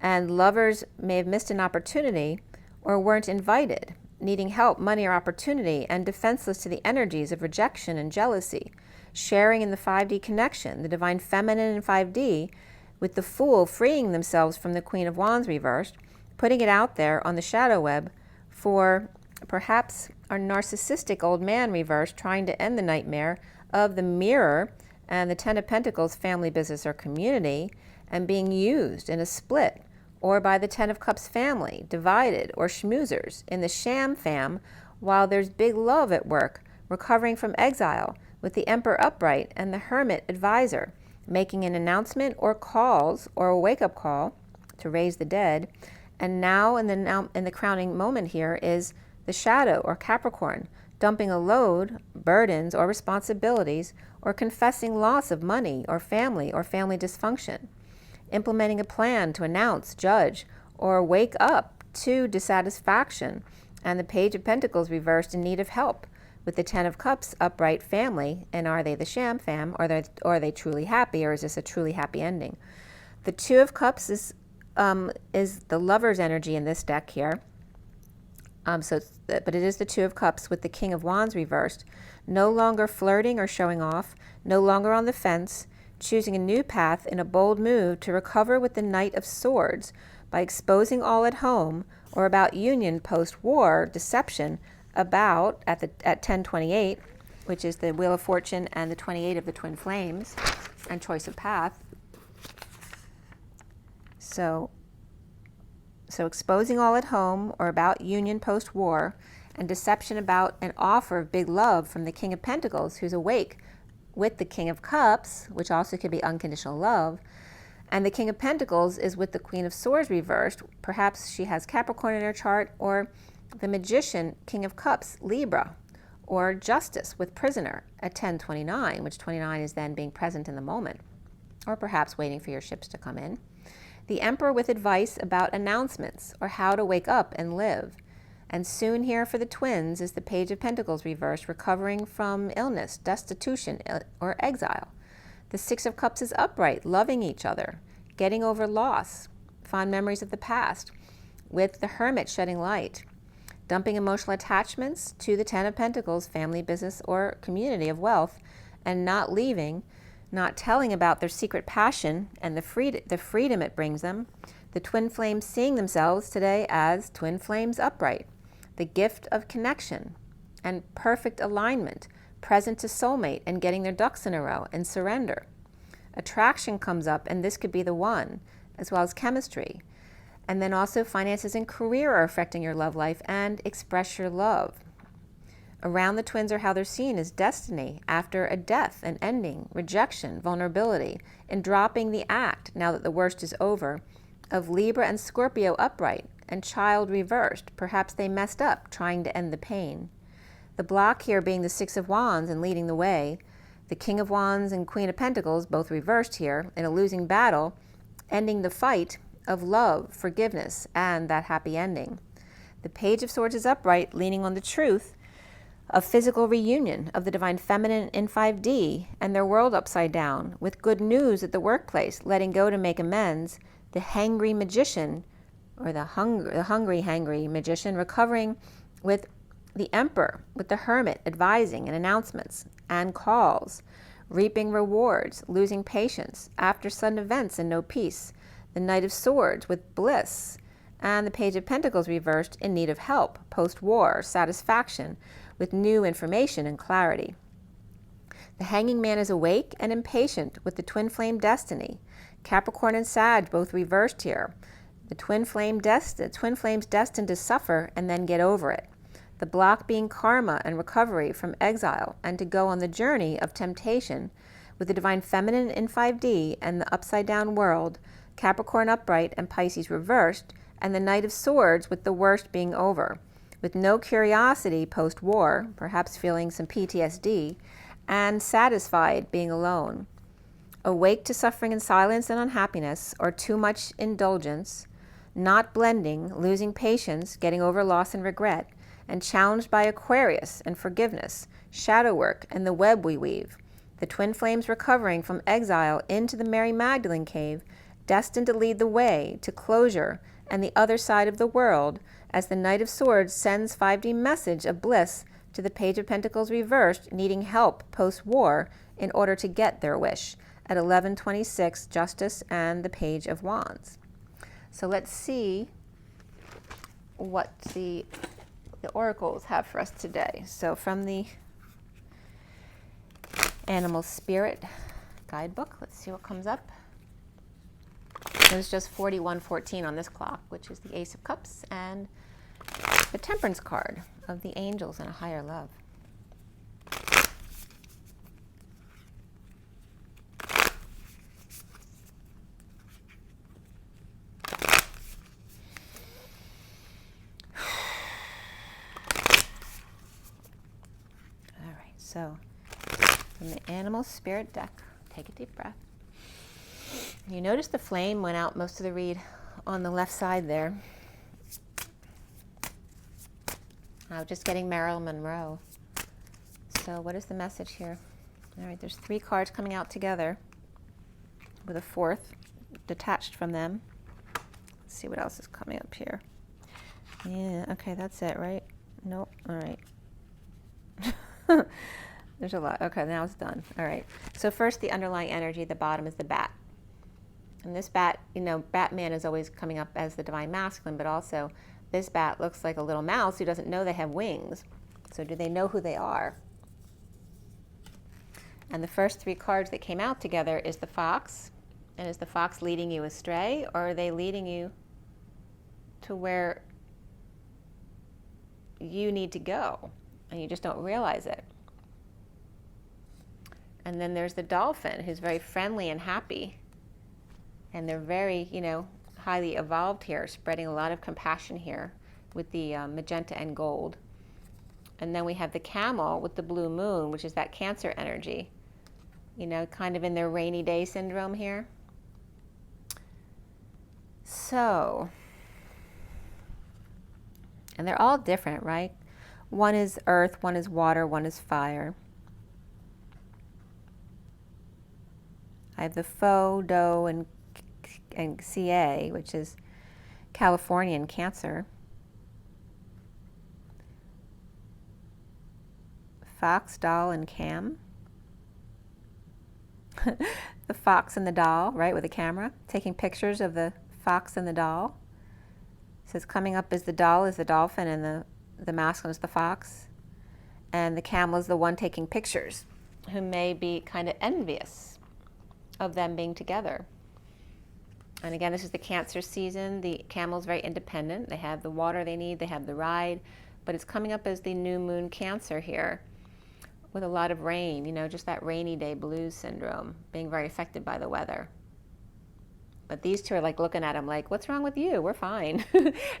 Speaker 1: and lovers may have missed an opportunity or weren't invited, needing help, money, or opportunity, and defenseless to the energies of rejection and jealousy, sharing in the 5D connection, the divine feminine in 5D, with the Fool freeing themselves from the Queen of Wands reversed, putting it out there on the shadow web for perhaps our narcissistic old man reversed, trying to end the nightmare of the Mirror and the Ten of Pentacles family, business, or community, and being used in a split, or by the Ten of Cups family, divided, or schmoozers in the sham fam, while there's big love at work, recovering from exile, with the Emperor upright and the Hermit advisor, making an announcement or calls, or a wake-up call to raise the dead. And now in the crowning moment here is the Shadow, or Capricorn, dumping a load, burdens, or responsibilities, or confessing loss of money or family dysfunction, implementing a plan to announce, judge, or wake up to dissatisfaction, and the Page of Pentacles reversed in need of help, with the Ten of Cups upright family, and are they the sham fam, or are they truly happy, or is this a truly happy ending? The Two of Cups is the lover's energy in this deck here. But it is the Two of Cups with the King of Wands reversed, no longer flirting or showing off, no longer on the fence, choosing a new path in a bold move to recover with the Knight of Swords by exposing all at home or about union post-war deception about at 1028, which is the Wheel of Fortune and the 28 of the Twin Flames and choice of path. So exposing all at home or about union post-war, and deception about an offer of big love from the King of Pentacles, who's awake with the King of Cups, which also could be unconditional love. And the King of Pentacles is with the Queen of Swords reversed. Perhaps she has Capricorn in her chart, or the Magician, King of Cups, Libra, or Justice with Prisoner at 1029, which 29 is then being present in the moment, or perhaps waiting for your ships to come in. The Emperor with advice about announcements or how to wake up and live. And soon here for the twins is the Page of Pentacles reversed, recovering from illness, destitution, or exile. The Six of Cups is upright, loving each other, getting over loss, fond memories of the past, with the Hermit shedding light, dumping emotional attachments to the Ten of Pentacles, family, business, or community of wealth, and not leaving, not telling about their secret passion and the freedom it brings them. The Twin Flames seeing themselves today as Twin Flames upright, the gift of connection and perfect alignment, present to soulmate and getting their ducks in a row and surrender. Attraction comes up, and this could be the one, as well as chemistry. And then also finances and career are affecting your love life, and express your love. Around the twins are how they're seen as destiny after a death, an ending, rejection, vulnerability, and dropping the act, now that the worst is over, of Libra and Scorpio upright and child reversed. Perhaps they messed up trying to end the pain. The block here being the Six of Wands and leading the way, the King of Wands and Queen of Pentacles both reversed here in a losing battle, ending the fight of love, forgiveness, and that happy ending. The Page of Swords is upright, leaning on the truth of physical reunion of the divine feminine in 5D and their world upside down, with good news at the workplace, letting go to make amends. The hangry magician, or the hungry magician, recovering with the Emperor, with the Hermit advising and announcements and calls, reaping rewards, losing patience, after sudden events and no peace, the Knight of Swords with bliss, and the Page of Pentacles reversed, in need of help, post-war, satisfaction, with new information and clarity. The Hanging Man is awake and impatient with the twin flame destiny. Capricorn and Sag both reversed here. The twin flames destined to suffer and then get over it. The block being karma and recovery from exile, and to go on the journey of temptation with the Divine Feminine in 5D and the upside down world, Capricorn upright and Pisces reversed, and the Knight of Swords with the worst being over, with no curiosity post-war, perhaps feeling some PTSD, and satisfied being alone. Awake to suffering in silence and unhappiness, or too much indulgence, not blending, losing patience, getting over loss and regret, and challenged by Aquarius and forgiveness, shadow work, and the web we weave. The twin flames recovering from exile into the Mary Magdalene cave, destined to lead the way to closure and the other side of the world, as the Knight of Swords sends 5D message of bliss to the Page of Pentacles reversed, needing help post-war in order to get their wish, at 11:26, Justice and the Page of Wands. So let's see what the oracles have for us today. So from the Animal Spirit Guidebook, let's see what comes up. There's just 41:14 on this clock, which is the Ace of Cups and the Temperance card of the angels and a higher love. All right, so from the Animal Spirit deck, take a deep breath. You notice the flame went out most of the read on the left side there. Just getting Marilyn Monroe. So what is the message here? All right, there's 3 cards coming out together with a 4th detached from them. Let's see what else is coming up here. Yeah, okay, that's it, right? Nope, all right. There's a lot. Okay, now it's done. All right. So first, the underlying energy, the bottom is the bat. And this bat, you know, Batman is always coming up as the divine masculine, but also this bat looks like a little mouse who doesn't know they have wings. So do they know who they are? And the first 3 cards that came out together is the fox. And is the fox leading you astray, or are they leading you to where you need to go and you just don't realize it? And then there's the dolphin, who's very friendly and happy. And they're very, you know, highly evolved here, spreading a lot of compassion here with the magenta and gold. And then we have the camel with the blue moon, which is that Cancer energy, you know, kind of in their rainy day syndrome here. So, and they're all different, right? One is earth, one is water, one is fire. I have the faux, doe, and CA, which is Californian Cancer. Fox, doll, and cam. The fox and the doll, right, with a camera, taking pictures of the fox and the doll. It says coming up is the doll is the dolphin, and the masculine is the fox. And the camel is the one taking pictures, who may be kind of envious of them being together. And again, this is the Cancer season. The camel's very independent. They have the water they need, they have the ride, but it's coming up as the new moon Cancer here with a lot of rain, you know, just that rainy day blues syndrome, being very affected by the weather. But these two are like looking at him like, what's wrong with you? We're fine.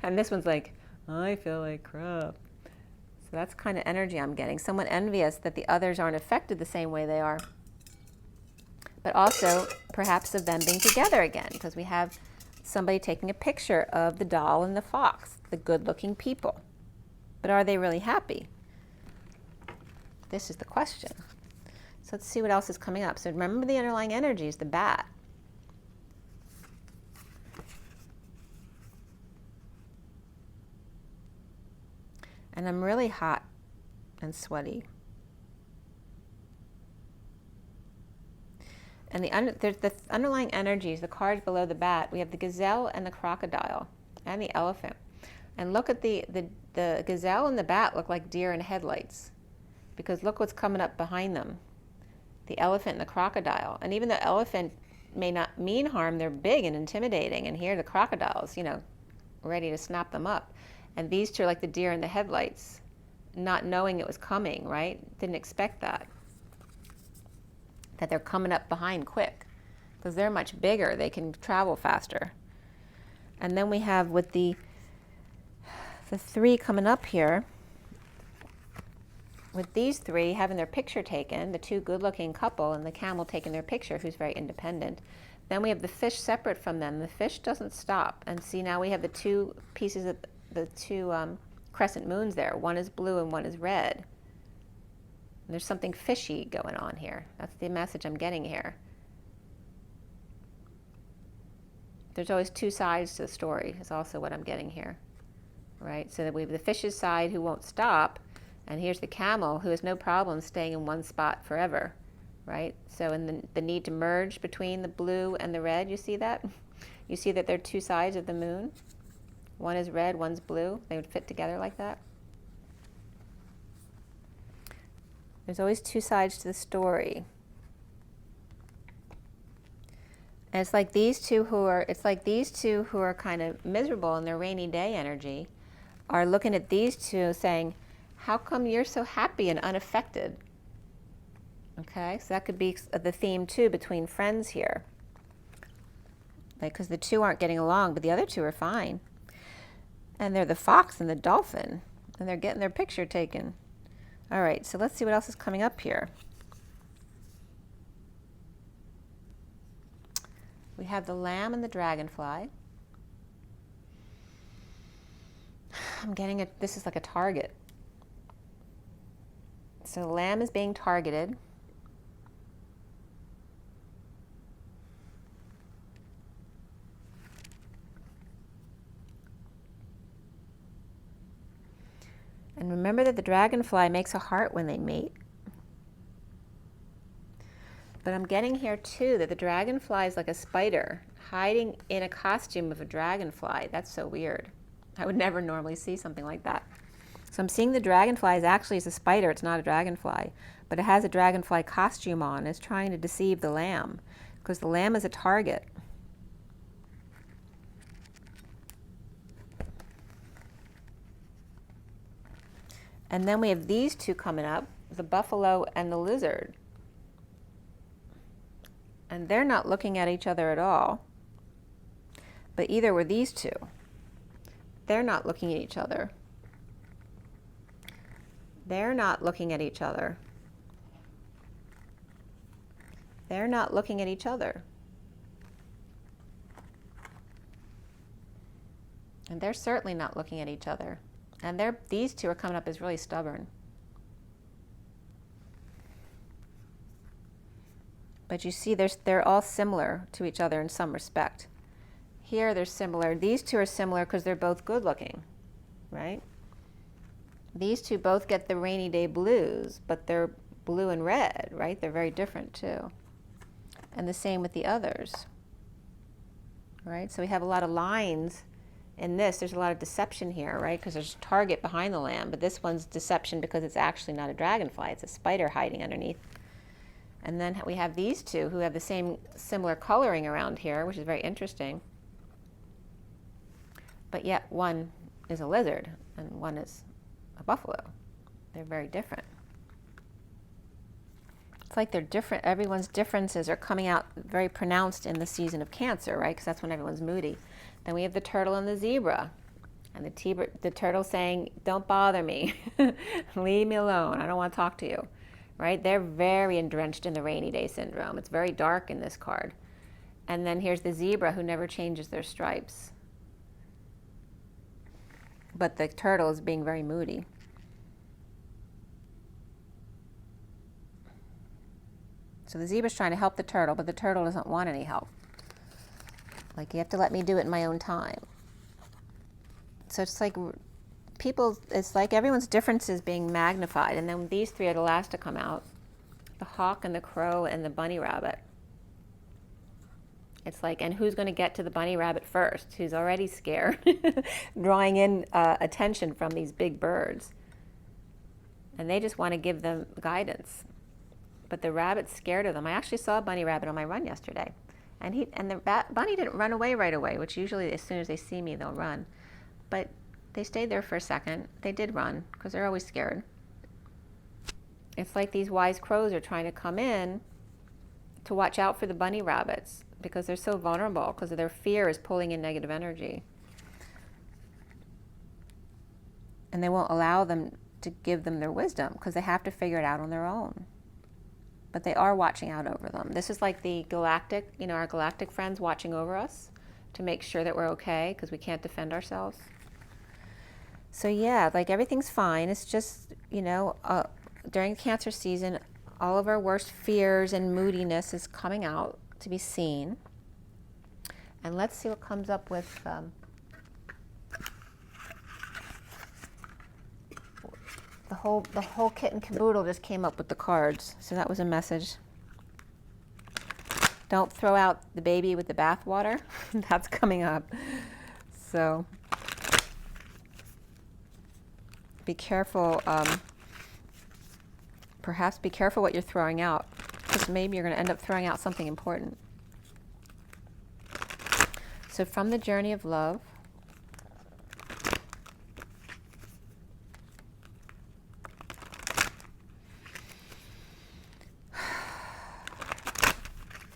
Speaker 1: And this one's like, I feel like crap. So that's kind of energy I'm getting. Someone envious that the others aren't affected the same way they are. But also perhaps of them being together again, because we have somebody taking a picture of the doll and the fox, the good-looking people. But are they really happy? This is the question. So let's see what else is coming up. So remember, the underlying energy is the bat. And I'm really hot and sweaty. And there's the underlying energies, the cards below the bat. We have the gazelle and the crocodile and the elephant. And look at the gazelle and the bat look like deer in headlights, because look what's coming up behind them. The elephant and the crocodile. And even the elephant may not mean harm, they're big and intimidating. And here the crocodile's, ready to snap them up. And these two are like the deer in the headlights, not knowing it was coming, right? Didn't expect that they're coming up behind quick, because they're much bigger. They can travel faster. And then we have with the three coming up here, with these three having their picture taken, the two good-looking couple and the camel taking their picture, who's very independent. Then we have the fish separate from them. The fish doesn't stop. And see, now we have the two pieces of the two crescent moons there. One is blue and one is red. And there's something fishy going on here. That's the message I'm getting here. There's always two sides to the story, is also what I'm getting here. Right? So that we have the fish's side who won't stop, and here's the camel who has no problem staying in one spot forever. Right? So in the need to merge between the blue and the red, you see that? You see that there are two sides of the moon? One is red, one's blue. They would fit together like that. There's always two sides to the story. And it's like these two who are kind of miserable in their rainy day energy are looking at these two saying, how come you're so happy and unaffected? Okay, so that could be the theme too between friends here. Like, because the two aren't getting along, but the other two are fine. And they're the fox and the dolphin, and they're getting their picture taken. All right, so let's see what else is coming up here. We have the lamb and the dragonfly. I'm getting this is like a target. So the lamb is being targeted. And remember that the dragonfly makes a heart when they mate. But I'm getting here too that the dragonfly is like a spider hiding in a costume of a dragonfly. That's so weird. I would never normally see something like that. So I'm seeing the dragonfly is actually a spider. It's not a dragonfly, but it has a dragonfly costume on. It's trying to deceive the lamb, because the lamb is a target. And then we have these two coming up, the buffalo and the lizard. And they're not looking at each other at all. But either were these two. They're not looking at each other. They're not looking at each other. They're not looking at each other. And they're certainly not looking at each other. And these two are coming up as really stubborn. But you see, they're all similar to each other in some respect. Here they're similar. These two are similar because they're both good looking, right? These two both get the rainy day blues, but they're blue and red, right? They're very different too. And the same with the others, right? So we have a lot of lines in this. There's a lot of deception here, right? Because there's a target behind the lamb, but this one's deception because it's actually not a dragonfly. It's a spider hiding underneath. And then we have these two who have the same similar coloring around here, which is very interesting. But yet one is a lizard and one is a buffalo. They're very different. It's like they're different. Everyone's differences are coming out very pronounced in the season of Cancer, right? Because that's when everyone's moody. Then we have the turtle and the zebra. And the turtle saying, don't bother me. Leave me alone. I don't want to talk to you. Right? They're very drenched in the rainy day syndrome. It's very dark in this card. And then here's the zebra who never changes their stripes. But the turtle is being very moody. So the zebra's trying to help the turtle, but the turtle doesn't want any help. Like, you have to let me do it in my own time. So it's like it's like everyone's differences being magnified. And then these three are the last to come out. The hawk and the crow and the bunny rabbit. It's like, and who's going to get to the bunny rabbit first, who's already scared, drawing in attention from these big birds. And they just want to give them guidance. But the rabbit's scared of them. I actually saw a bunny rabbit on my run yesterday. And the bunny didn't run away right away, which usually as soon as they see me, they'll run. But they stayed there for a second. They did run, because they're always scared. It's like these wise crows are trying to come in to watch out for the bunny rabbits, because they're so vulnerable, because of their fear is pulling in negative energy. And they won't allow them to give them their wisdom, because they have to figure it out on their own. But they are watching out over them. This is like the galactic, our galactic friends watching over us to make sure that we're okay, because we can't defend ourselves. So yeah, like everything's fine. It's just, during Cancer season, all of our worst fears and moodiness is coming out to be seen. And let's see what comes up with the whole kit and caboodle just came up with the cards. So that was a message. Don't throw out the baby with the bathwater. That's coming up. So be careful. Perhaps be careful what you're throwing out, because maybe you're going to end up throwing out something important. So from the journey of love,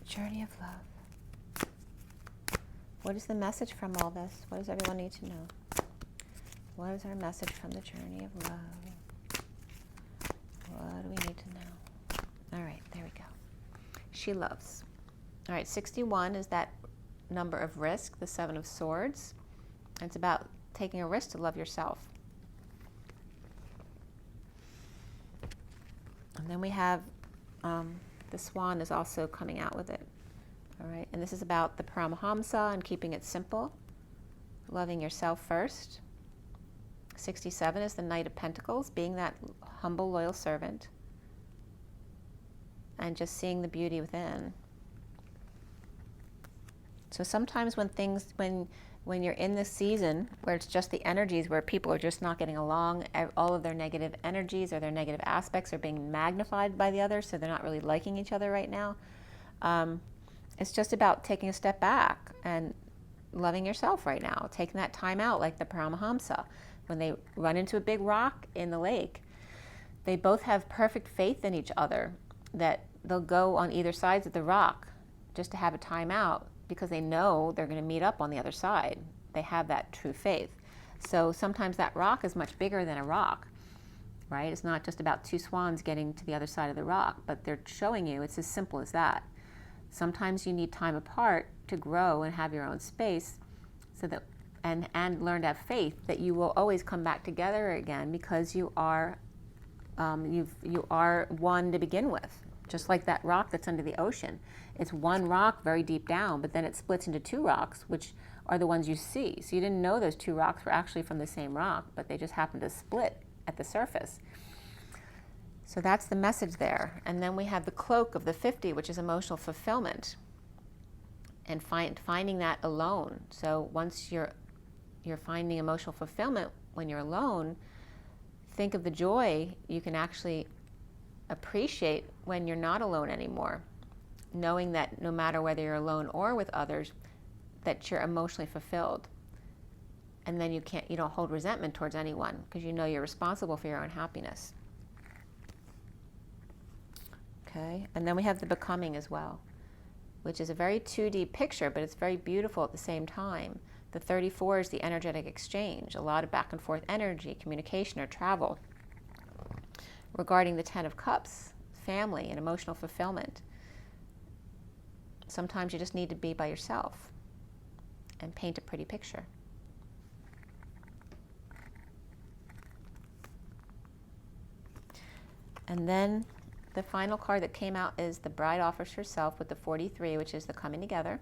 Speaker 1: journey of love. What is the message from all this? What does everyone need to know? What is our message from the journey of love? What do we need to know? All right, there we go. She loves. All right, 61 is that number of risk, the 7 of Swords. And it's about taking a risk to love yourself. And then we have the Swan is also coming out with it. All right, and this is about the Paramahamsa and keeping it simple, loving yourself first. 67 is the Knight of Pentacles, being that humble, loyal servant, and just seeing the beauty within. So sometimes when you're in this season where it's just the energies, where people are just not getting along, all of their negative energies or their negative aspects are being magnified by the others, so they're not really liking each other right now. It's just about taking a step back and loving yourself right now, taking that time out, like the Paramahamsa. When they run into a big rock in the lake, they both have perfect faith in each other that they'll go on either sides of the rock just to have a time out, because they know they're going to meet up on the other side. They have that true faith. So sometimes that rock is much bigger than a rock, right? It's not just about two swans getting to the other side of the rock, but they're showing you it's as simple as that. Sometimes you need time apart to grow and have your own space, so that and learn to have faith that you will always come back together again, because you are one to begin with. Just like that rock that's under the ocean. It's one rock very deep down, but then it splits into two rocks, which are the ones you see. So you didn't know those two rocks were actually from the same rock, but they just happened to split at the surface. So that's the message there. And then we have the cloak of the 50, which is emotional fulfillment, and finding that alone. So once you're finding emotional fulfillment when you're alone, think of the joy you can actually appreciate when you're not alone anymore, knowing that no matter whether you're alone or with others, that you're emotionally fulfilled. And then you don't hold resentment towards anyone, because you know you're responsible for your own happiness. Okay, and then we have the becoming as well, which is a very 2D picture, but it's very beautiful at the same time. The 34 is the energetic exchange, a lot of back and forth energy, communication or travel. Regarding the 10 of Cups, family and emotional fulfillment. Sometimes you just need to be by yourself and paint a pretty picture. And then the final card that came out is the Bride offers herself with the 43, which is the coming together.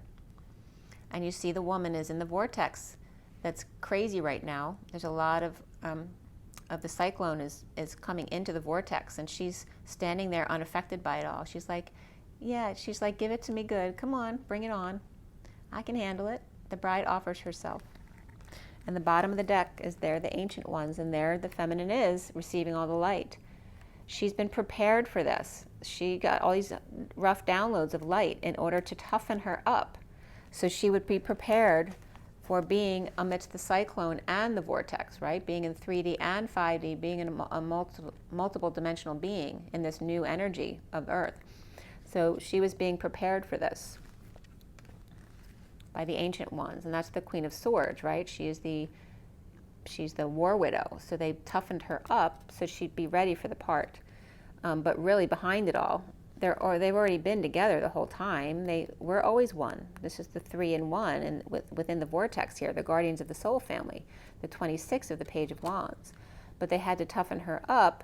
Speaker 1: And you see the woman is in the vortex that's crazy right now. There's a lot of the cyclone is coming into the vortex, and she's standing there unaffected by it all. She's like, give it to me good. Come on, bring it on. I can handle it. The bride offers herself. And the bottom of the deck is there, the ancient ones, and there the feminine is receiving all the light. She's been prepared for this. She got all these rough downloads of light in order to toughen her up. So she would be prepared for being amidst the cyclone and the vortex, right? Being in 3D and 5D, being in a multiple dimensional being in this new energy of Earth. So she was being prepared for this by the ancient ones, and that's the Queen of Swords, right? She's the war widow. So they toughened her up so she'd be ready for the part. But really behind it all, they've already been together the whole time. We're always one. This is the 3 in 1, and within the vortex here, the guardians of the soul family, the 26 of the Page of Wands. But they had to toughen her up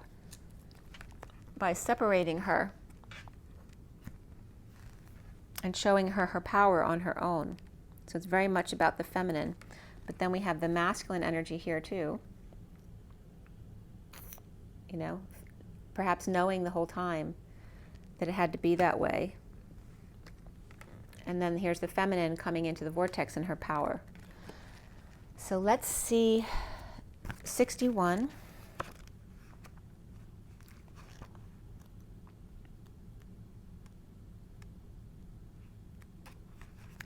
Speaker 1: by separating her and showing her her power on her own. So it's very much about the feminine. But then we have the masculine energy here too. You know, perhaps knowing the whole time that it had to be that way. And then here's the feminine coming into the vortex in her power. So let's see 61.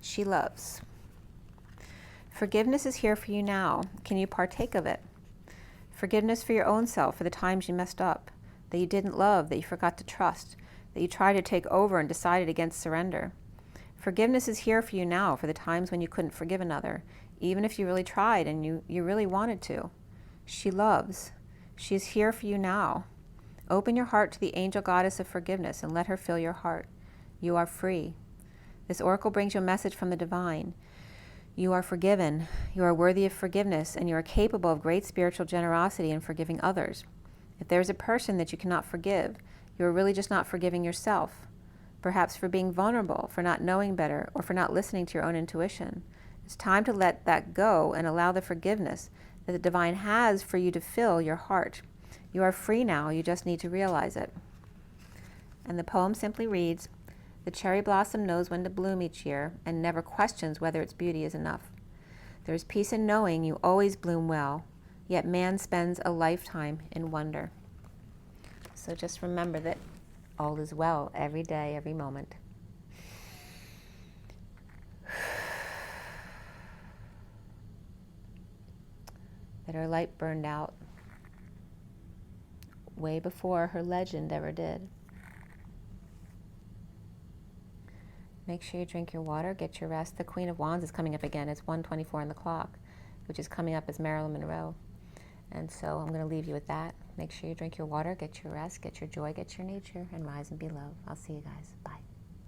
Speaker 1: She loves. Forgiveness is here for you now. Can you partake of it? Forgiveness for your own self, for the times you messed up, that you didn't love, that you forgot to trust, that you tried to take over and decided against surrender. Forgiveness is here for you now, for the times when you couldn't forgive another, even if you really tried and you really wanted to. She loves. She is here for you now. Open your heart to the angel goddess of forgiveness and let her fill your heart. You are free. This oracle brings you a message from the divine. You are forgiven, you are worthy of forgiveness, and you are capable of great spiritual generosity in forgiving others. If there is a person that you cannot forgive, you are really just not forgiving yourself, perhaps for being vulnerable, for not knowing better, or for not listening to your own intuition. It's time to let that go and allow the forgiveness that the divine has for you to fill your heart. You are free now, you just need to realize it. And the poem simply reads, the cherry blossom knows when to bloom each year and never questions whether its beauty is enough. There is peace in knowing you always bloom well, yet man spends a lifetime in wonder. So just remember that all is well every day, every moment. That her light burned out way before her legend ever did. Make sure you drink your water, get your rest. The Queen of Wands is coming up again. It's 1:24 on the clock, which is coming up as Marilyn Monroe. And so I'm going to leave you with that. Make sure you drink your water, get your rest, get your joy, get your nature, and rise and be love. I'll see you guys. Bye.